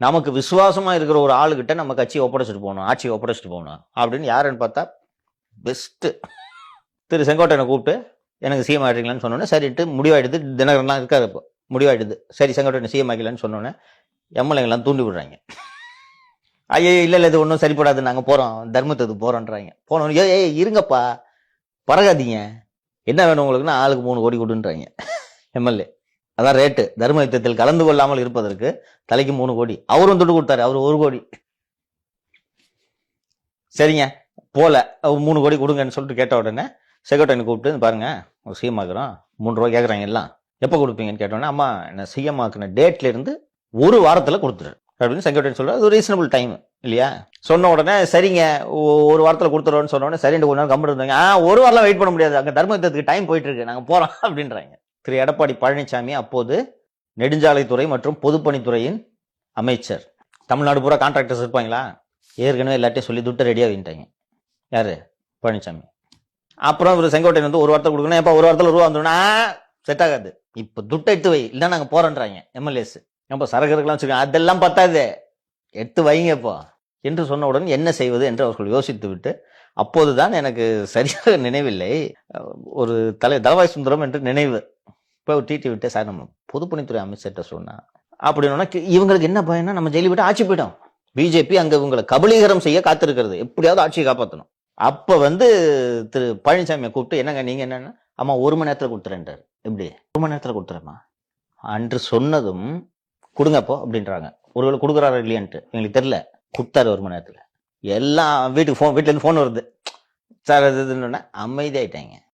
நமக்கு விசுவாசமா இருக்கிற ஒரு ஆளுகிட்ட நம்ம கட்சியை ஒப்படைச்சிட்டு போகணும், ஆட்சியை ஒப்படைச்சிட்டு போகணும் அப்படின்னு யாருன்னு பார்த்தா பெஸ்ட் திரு செங்கோட்டையனை கூப்பிட்டு எனக்கு சிஎம் ஆயிடுறீங்களான்னு சொன்னோன்னே சரிட்டு முடிவாயிடுது. தினகரன்லாம் இருக்காரு இப்போ, முடிவாயிடுது. சரி செங்கோட்டையனை சிஎம் ஆக்கலான்னு சொன்னோன்னே எம்எல்ஏங்கெல்லாம் தூண்டி விடுறாங்க. ஐயோ இல்லை இது ஒன்றும் சரிப்படாது, நாங்கள் போகிறோம், தர்மத்துக்கு போகிறோன்றாங்க. போனோம் இருங்கப்பா, பறகாதீங்க, என்ன வேணும் உங்களுக்குன்னா ஆளுக்கு 3 கோடி கொடுன்றாங்க எம்எல்ஏ. அதான் ரேட்டு. தர்ம யுத்தத்தில் கலந்து கொள்ளாமல் இருப்பதற்கு தலைக்கு 3 கோடி. அவரும் துட்டு கொடுத்தாரு, அவர் 1 கோடி. சரிங்க போல 3 கோடி கொடுங்கன்னு சொல்லிட்டு கேட்ட உடனே செக்ரட்டரி கூப்பிட்டு பாருங்க ஒரு சிஎம் ஆக்குறோம், 3 ரூபா கேட்குறாங்க எல்லாம், எப்போ கொடுப்பீங்கன்னு கேட்டோன்னே அம்மா என்ன சிஎம் ஆக்குன டேட்ல இருந்து 1 வாரத்தில் கொடுத்துரு அப்படின்னு செக்ரட்டரி சொல்றாரு. அது ரீசனபிள் டைம் இல்லையா? சொன்ன உடனே சரிங்க 1 வாரத்தில் கொடுத்துருவோன்னு சொன்ன உடனே சரிண்டு கொஞ்ச நேரம் கம்பெனி இருந்தாங்க. 1 வாரம் வெயிட் பண்ண முடியாது, அங்கே தர்ம யுத்தத்துக்கு டைம் போயிட்டு இருக்கு, நாங்கள் போறோம் அப்படின்றாங்க. திரு எடப்பாடி பழனிசாமி அப்போது நெடுஞ்சாலைத்துறை மற்றும் பொதுப்பணித்துறையின் அமைச்சர். தமிழ்நாடு பூரா கான்ட்ராக்டர்ஸ் இருப்பாங்களா? ஏற்கனவே எல்லாத்தையும் சொல்லி துட்டை ரெடியாக வைட்டாங்க. யாரு? பழனிசாமி. அப்புறம் இவர் செங்கோட்டையன் வந்து 1 வாரத்தில் கொடுக்கணும். எப்போ 1 வாரத்தில் ரூபா வந்துடும், செட் ஆகாது, இப்போ துட்டை எடுத்து வை, இல்லை நாங்கள் போறோன்றாங்க எம்எல்ஏஸ். அப்போ சரகருக்கெல்லாம் வச்சுக்கோங்க, அதெல்லாம் பத்தாது, எடுத்து வைங்க இப்போ என்று சொன்னவுடன் என்ன செய்வது என்று அவர்கள் யோசித்து விட்டு, அப்போதுதான் எனக்கு சரியாக நினைவில்லை, ஒரு தலவாய் சுந்தரம் என்று நினைவு. இப்போ டிடி விட்டு சார் நம்ம பொதுப்பணித்துறை அமைச்சர்கிட்ட சொன்னா அப்படின்னா இவங்களுக்கு என்ன பயனா, நம்ம ஜெயிலு விட்டு ஆட்சி போயிடும், பிஜேபி அங்க இவங்களை கபலீகரம் செய்ய காத்திருக்கிறது, எப்படியாவது ஆட்சியை காப்பாற்றணும். அப்ப வந்து திரு பழனிசாமியை கூப்பிட்டு என்னங்க நீங்க என்னன்னா, ஆமா 1 மணி நேரத்தில் கொடுத்துறேன்றார். எப்படி 1 மணி நேரத்தில் கொடுத்துறேம்மா அன்று சொன்னதும் கொடுங்கப்போ அப்படின்றாங்க. ஒருவேளை கொடுக்குறாரு இல்லையான்ட்டு எங்களுக்கு தெரியல, கொடுத்தாரு 1 மணி நேரத்தில். எல்லாம் வீட்டுல இருந்து போன் வருது சார், அது அமைதியாயிட்டாங்க.